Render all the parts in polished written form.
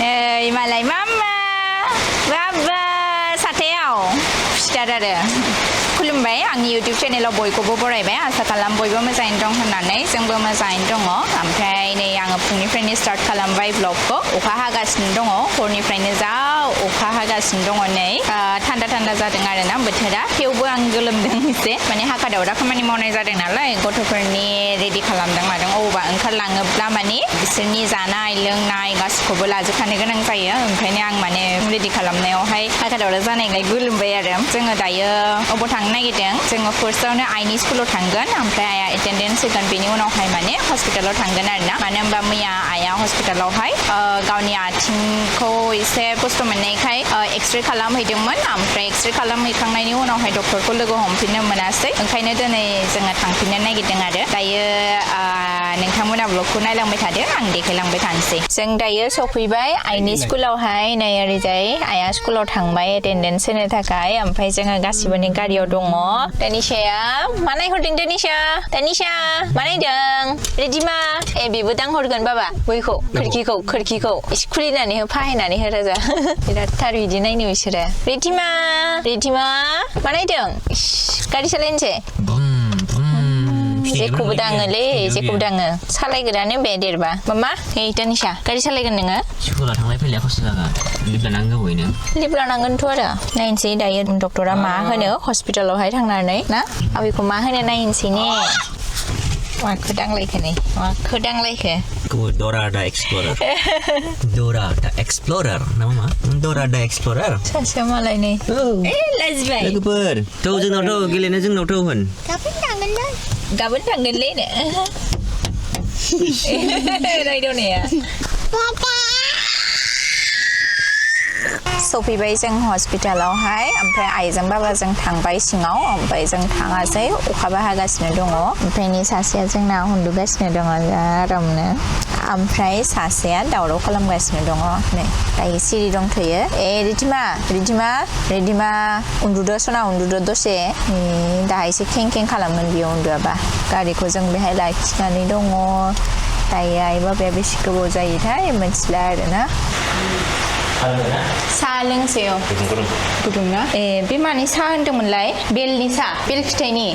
Malay mama, baba, sateau, stadada. खुलुमबाय आंनि YouTube चेनेलाव बयखौबो बरायबाय आसा खालाम बयबो मोजाङैनो दं होननानै जोंबो मोजाङैनो दङ ओमफ्राय नै आङो फुंनिफ्रायनो स्टार्ट खालामबाय ब्लगखौ अखा हागासिनो दङ हरनिफ्रायनो जा अखा हागासिनो दङ नै थान्दा थान्दा जादों आरोना बोथोरा थेवबो आं गोलोमदों एसे माने हाखादावरा खामानि मावनाय जादों नालाय गथ'फोरनि रेडि खालामदों मादों अबावबा ओंखारलाङोब्ला माने बिसोरनि जानाय लोंनाय गासिखौबो लाजोबखानो गोनां जायो ओंखायनो आं माने रेडि खालामनायावहाय हाखादावरा जानायलाय गोलोमबाय आरो जोङो दायो अबाव थांनो नागिरदों जोङो फार्स्टआवनो आइनि स्कुलाव थांगोन ओमफ्राय आइया एटेन्डेन्स होगोन बेनि उनावहाय माने हस्पिटालाव थांगोन आरोना मानो होनबा मैया आइया हस्पिटालावहाय गावनि आथिंखौ एसे खस्थ' मोननायखाय एक्सरे खालामहैदोंमोन ओमफ्राय एक्सरे खालामहैखांनायनि उनावहाय डक्टरखौ लोगो हमफिननो मोनासै ओंखायनो दिनै जोङो थांफिननो नागिरदों आरो दायो नोंथांमोना ब्लगखौ नायलांबाय थादो आं देखायलांबाय थानोसै जों दायो सफैबाय आइनि स्कुलावहाय नै ओरैजाय आइया स्कुलाव थांबाय एटेन्डेन्स होनो थाखाय ओमफ्राय जोङो गासिबोनि गारियाव दङ तानिशाया मा नायहरदों तानिशा मा नायदों रिधिमा बेबो दांहरगोन बाबा बैखौ खोरखिखौ एसे खुलिनानै हो फाहायनानै हो राजा बिराद थार बिदि नायनो बिसोरो रिधिमा मा नायदों गारि सालायनोसै जेखौबो दाङोलै जेखौबो दाङो सालायग्रानो बे देरबा मामा तानिशा गारि सालायगोन नोङो स्कुलाव थांलाय फैलाय खस्थ' जागोन लिभ लानांगौ बयनो लिभ लानांगोनथ' आरो नायनोसै दायो डक्टरा मा होनो हस्पिटालावहाय थांनानै ना आबैखौ मा होनो नायनोसै ने माखौ दांलायखो Dora the Explorer Dora the Explorer nama मा Dora the Explorer सासेया मालाय नै लाजिबाय लोगोफोर थौ जोंनावथ' गेलेनो जोंनावथ' होन गाबोन थांगोनलै नो रायदावनाया सफैबाय जों हस्पिटालावहाय ओमफ्राय आइजों बाबाजों थांबाय सिङाव ओमफ्राय जों थाङासै अखाबो हागासिनो दङ ओमफ्राय नै सासेया जोंना उन्दुगासिनो दङ आरामनो ओमफ्राय सासेया दावराव खालामगासिनो दङ नै दायो सिरि दंथ'यो रिधिमा उन्दुदो सना उन्दुदो दसे दाहायसो खें खालामगोन बियो उन्दुआबा गारिखौ जों बेहाय लाखिनानै दङ दायो आइ बाबाया बेसे गोबाव जायोथाय मिथिला आरोना साहा लोंसै गुदुं ना बे मानि साहा होनदोंमोनलाय बेलनि साहा बेल फिथाइनि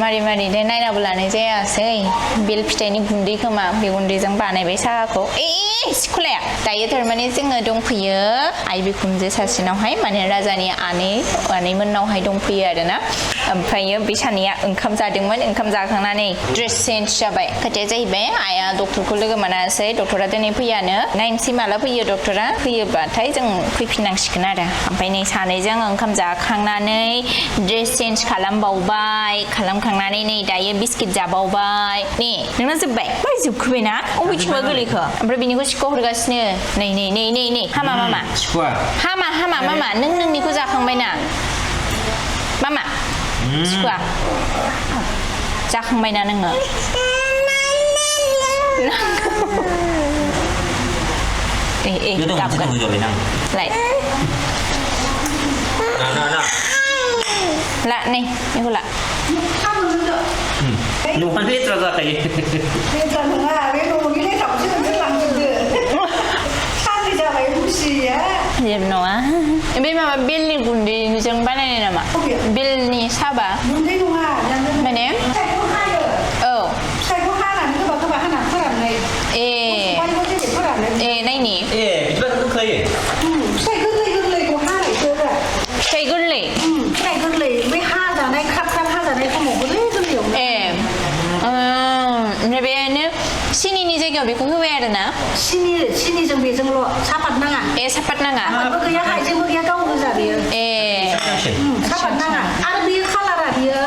मारै दे नायनाबो लानाय जायासै बेल फिथाइनि गुन्दै खोमा बे गुन्दैजों बानायबाय साहाखौ सिखुलाया दायो थारमाने जोङो दंफैयो आइ बिखुनजो सासेनावहाय माने राजानि आनैमोननावहाय दंफैयो आरोना ओमफ्रायो बे सानैया ओंखाम जादोंमोन ओंखाम जाखांनानै ड्रेस चेन्ज जाबाय खोथाया जाहैबाय आइया डक्टरखौ लोगो मोनासै डक्टरा दिनै फैयानो नायनोसै माला फैयो डक्टरा फैयोबाथाय जों फैफिननांसिगोन आरो ओमफ्राय नै सानैजों ओंखाम जाखांनानै ड्रेस चेन्ज खालामखांनानै नै दायो बिस्किट जाबावबाय नै नोंना जोब्बाय जोबखोबायना अबेथिंबा गोलैखो ओमफ्राय बिनिखौ सिख' हरगासिनो नै हामा मामा हामा मामा नोंनिखौ जाखांबायना मामा सिख'आ जाखांबायना नोङो गाबगोन लाय ला नै बेखौ ला Nuhan letra जाखायो लेथ्रा नङा बे न'नि लेथ्राखौसो नोंसोर लांजोबदो साननै जाबाय खुसिया जेबो नङा बे माबा बेलनि गुन्दैजों बानायनाय नामा बेलनि साबा गुन्दै नङा माने फिथाइखौ हायो फिथाइखौ हानानै गोबा हानानै फोराननाय नायनि बिदिबा गोखायो फिथाइ गोरलैखौ हानायसो फिथाइ गोरलै बै हाजानाय ख्राब हाजानाय समाव गोरलैयावनो ओमफ्राय बेनो सिनिनि जायगायाव बेखौ होबाय आरोना सिनिजों बेजोंल' सापात नाङा सापात नाङा सापातबो गैया हाइजेंबो गैया गाव गोजा बेयो सापात नाङा आरो बेयो कालारा बियो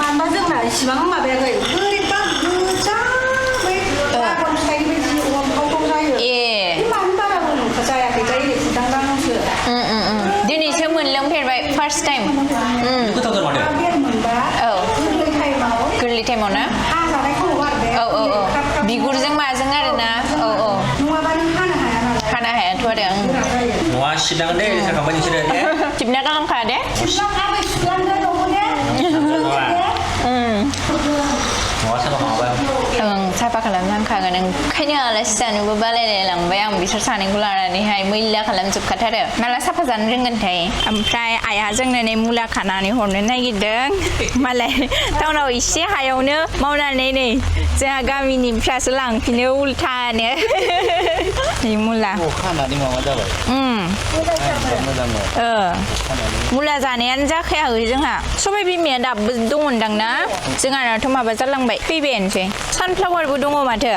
मानोबा जोंना इसिबां माबायाखै बोरैबा गोजा बै ड्रागन फिथाइनि बायदि अन्थाव जायो मानो बारा मोजां जायाखै ओरै फुदांदांसो दिनैसो मोनलोंफेरबाय फार्स्ट टाइम गोरलै टाइमाव ना हाजानाय समाव आरो बिगुरजों माजों आरोना नङाबा नों हानो हाया नालाय हानो हायाथ' आरो नङा सिदां दे जाखांबाय नोंसोरो सिबना गालांखा दे सुलांगोन न'खौ दे नङा साफा खालामबाय साफा खालामनांखागोन ओंखायनो आलासि जानोबो बालायलायलांबाय आं बिसोर सानैखौ लानानैहाय मैला खालामजोबखाथारो माला साफा जानो रोंगोनथाय ओमफ्राय आइया जोंनो नै मुला खानानै हरनो नागिरदों मालाय टाउनाव एसे हायावनो मावनानै नै जोंहा गामिनिफ्रासो लांफिनो उल्थानो मुला खानानै माबा जाबाय मुला जानायानो जाखायाखै जोंहा सबाय बिमाया दाबो दङदां ना जोंहानाथ' माबा जालांबाय फैबायानोसै सानफ्लावारबो दङ माथो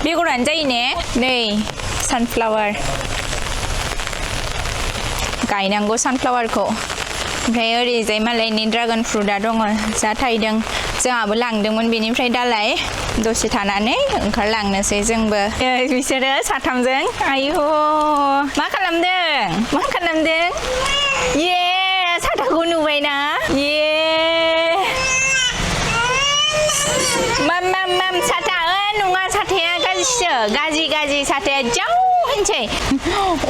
बेगरानो जायो ने नै सानफ्लावार गायनांगौ सानफ्लावारखौ ओमफ्राय ओरैजाय मालायनि ड्रागन फ्रुटआ दङ जा थायदों जोंहाबो लांदोंमोन बेनिफ्राय दालाय दसे थानानै ओंखारलांनोसै जोंबो बिसोरो साथामजों आयु मा खालामदों ये साथाखौ नुबायना ये माम साथा नङा साथाया गाज्रिसो गाज्रि साथाया जाव होनसै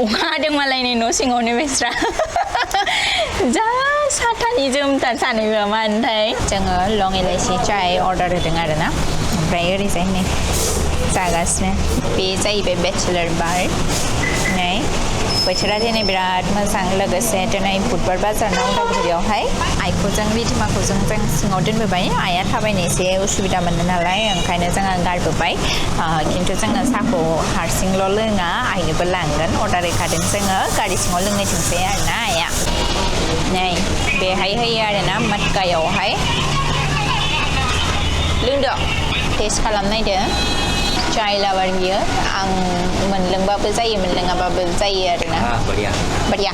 अखा हादों मालायनि न' सिङावनो बेस्रा जा साथानि जोमथार सानैबो मानोथाय जोङो लं इलाइसि चाय अर्डार होदों आरोना ओमफ्राय ओरैजाय नै जागासिनो बे जाहैबाय बेचेलर बार नै बोथोरा दिनै बिराद मोजां लोगोसे दिनै बुधबार बाजारनाव उदालगुरियावहाय आइखौ जों रिधिमाखौ जों सिङाव दोनबोबाय आइया थाबायनो एसे उसुबिदा मोनो नालाय ओंखायनो जोङो गारबोबाय खिन्थु जोङो साहाखौ हारसिंल' लोङा आइनोबो लांगोन अर्डार होखादों जोङो गारि सिङाव लोंनो थिनसै आरोना आइया नै बेहाय होयो आरोना मटकायावहाय लोंदो टेस्ट खालामनायदो चाय लाबार बियो आं मोनलोंबाबो जायो मोनलोङाबाबो जायो आरोना बढ़िया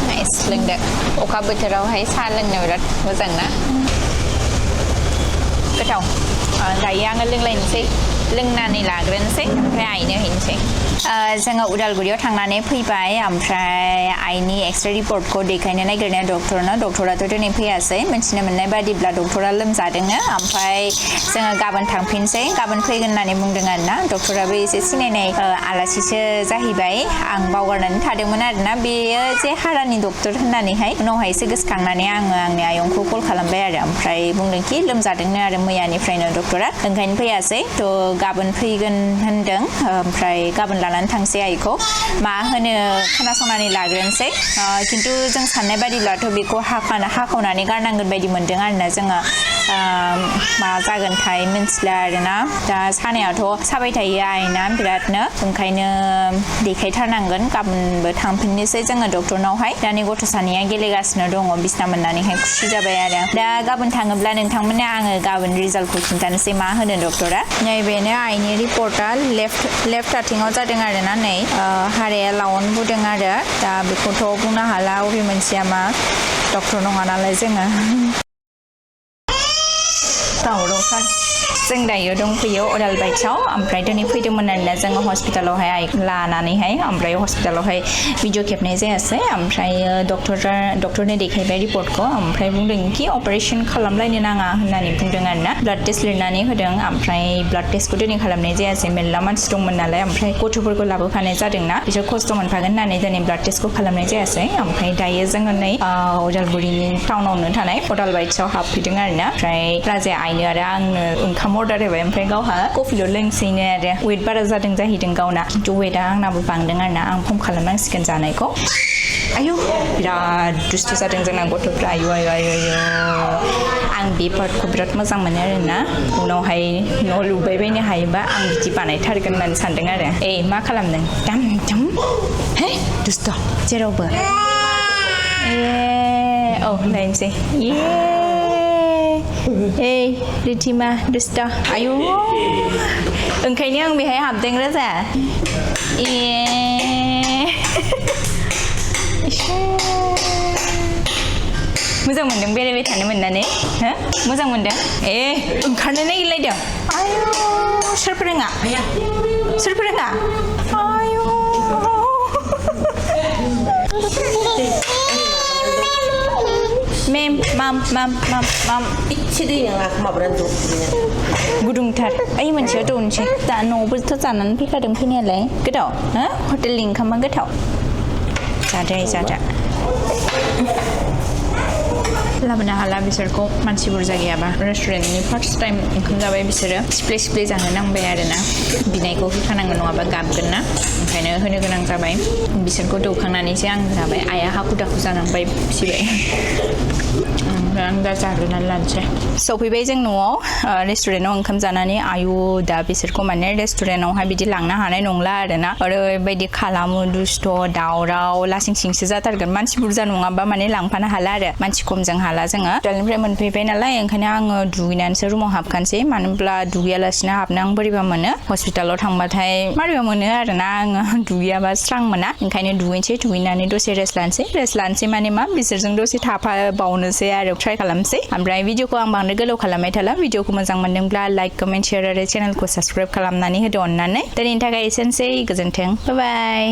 नाइस लोंदो अखा बोथोरावहाय साहा लोंनो बिराद मोजां ना गोथाव दायो आङो लोंनानै लाग्रोनोसै ओमफ्राय आइनो हैनोसै जोङो उदालगुरियाव थांनानै फैबाय ओमफ्राय आइनि एक्सरे रिपर्टखौ देखायनो नागिरनाया डक्टराथ' दिनै फैयासै मिथिनो मोननाय बादिब्ला डक्टरा लोमजादोंनो ओमफ्राय जोङो गाबोन थांफिनसै गाबोन फैगोन होननानै बुंदों आरोना डक्टराबो एसे सिनायनाय आलासिसो जाहैबाय आं बावगारनानै थादोंमोन आरोना बेयो जे हारानि डक्टर होननानैहाय उनावहायसो गोसोखांनानै आङो आंनि आयंखौ कल खालामबाय आरो ओमफ्राय बुंदोंखि लोमजादोंनो आरो मैयानिफ्रायनो डक्टरा ओंखायनो फैयासै थ' गाबोन फैगोन होनदों ओमफ्राय गाबोन लानानै थांसै आइखौ मा होनो खोनासंनानै लाग्रोनोसै खिन्थु जों साननाय बादिब्लाथ' बेखौ हाखावनानै गारनांगोन बायदि मोनदों आरोना जोङो मा जागोनथाय मिन्थिला आरोना दा सानायाथ' साबाय थायो आइना बिरादनो ओंखायनो देखायथारनांगोन गाबोनबो थांफिननोसै जोङो डक्टरनावहाय दानि गथ' सानैया गेलेगासिनो दङ बिसना मोननानैहाय खुसि जाबाय आरो दा गाबोन थाङोब्ला नोंथांमोननो आङो गाबोन रिजाल्टखौ खिन्थानोसै मा होनो डक्टरा नैबेनो आइनि रिपर्टआ लेफ्ट आथिङाव जादों आरोना नै हाराया लावन बुदों आरो दा बेखौथ' बुंनो हाला अबे मोनसेया मा डक्टर नङा नालाय जोङो दावरावथार जों दायो दंफैयो अदालबारियाव ओमफ्राय दिनै फैदोंमोन आरोना जोङो हस्पिटालावहाय लानानैहाय ओमफ्राय हस्पिटालावहाय भिडिअ खेबनाय जायासै ओमफ्राय डक्टरनो देखायबाय रिपर्टखौ ओमफ्राय बुंदों कि अपारेशन खालामलायनो नाङा होननानै बुंदों आरोना ब्लाड टेस्ट लिरनानै होदों ओमफ्राय ब्लाड टेस्टखौ दिनै खालामनाय जायासै मेरला मानसि दंमोन नालाय ओमफ्राय गथ'फोरखौ लाबोफानाय जादोंना बिसोर खस्थ' मोनफागोन होननानै दिनै ब्लाड टेस्टखौ खालामनाय जायासै ओमफ्राय दायो जोङो नै उदालगुरिनि टाउनावनो थानाय अदालबारियाव हाबफैदों आरोना ओमफ्राय राजाया आइनो आरो आंनो ओंखाम अर्डार होबाय ओमफ्राय गावहा कफिल' लोंसैनो आरो वेट बारा जादों जाहैदों गावना खिन्थु वेटआ आंनाबो बांदों आरोना आं खम खालामनांसिगोन जानायखौ आयु बिराद दुस्थ' जादों जोंना गथ'फ्रा आयु आं बे पार्टखौ बिराद मोजां मोनो आरोना उनावहाय न' लुबाय बायनो हायोबा आं बिदि बानायथारगोन होननानै सानदों आरो मा खालामदों दाम हे दुस्थ' जेरावबो औ नायनोसै रिधिमा दुस्थ' आयु ओंखायनो आं बेहाय हाबदों राजा मोजां मोनदों बेरायबाय थानो मोननानै मोजां मोनदों ओंखारनो नागिरलायदों आयु सोर फोरोङा आयु माम इसे दै नङा माबानानै दं गुदुंथार ओइ मोनसेयाव दौनोसै दा न'आवबोथ' जानानै फैखादों फैनायालाय गोथाव हटेलनि ओंखामा गोथाव जादो लाबोनो हाला बिसोरखौ मानसि बुरजा गैयाबा रेस्टुरेन्टनि फार्स्ट टाइम ओंखाम जाबाय बिसोरो सिप्ले जानो नांबाय आरोना बिनायखौ होखानांगोन नङाबा गाबगोन ना ओंखायनो होनो गोनां जाबाय बिसोरखौ दौखांनानैसो आं जाबाय आइया हाखु दाखु जानांबाय फिसिबाय आं दा जाग्रोनानै लानोसै सफैबाय जों न'आव रेस्टुरेन्टाव ओंखाम जानानै आयु दा बिसोरखौ माने रेस्टुरेन्टावहाय बिदि लांनो हानाय नंला आरोना ओरैबायदि खालामो दुस्थ' दावराव लासिं सिंसो जाथारगोन मानसि बुरजा नङाबा माने लांफानो हाला आरो मानसि खमजों हाला जोङो हस्पिटालनिफ्राय मोनफैबाय नालाय ओंखायनो आङो दुगैनानैसो रुमाव हाबखानोसै मानो होनब्ला दुगैयालासिनो हाबनो आं बोरैबा मोनो हस्पिटालाव थांबाथाय मारैबा मोनो आरोना आङो दुगैयाबा स्रां मोना ओंखायनो दुगैनानै दसे रेस्ट लानोसै माने मा बिसोरजों दसे थाफाबावनोसै आरो ट्राइ खालामसै ओमफ्राय भिडिअखौ आं बांद्राय गोलाव खालामबाय थाला भिडिअखौ मोजां मोनदोंब्ला लाइक कमेन्ट शेयार आरो चेनेलखौ साबस्क्राइब खालामनानै होदो अननानै दिनैनि थाखाय एसेनोसै गोजोन्थों बाय बाय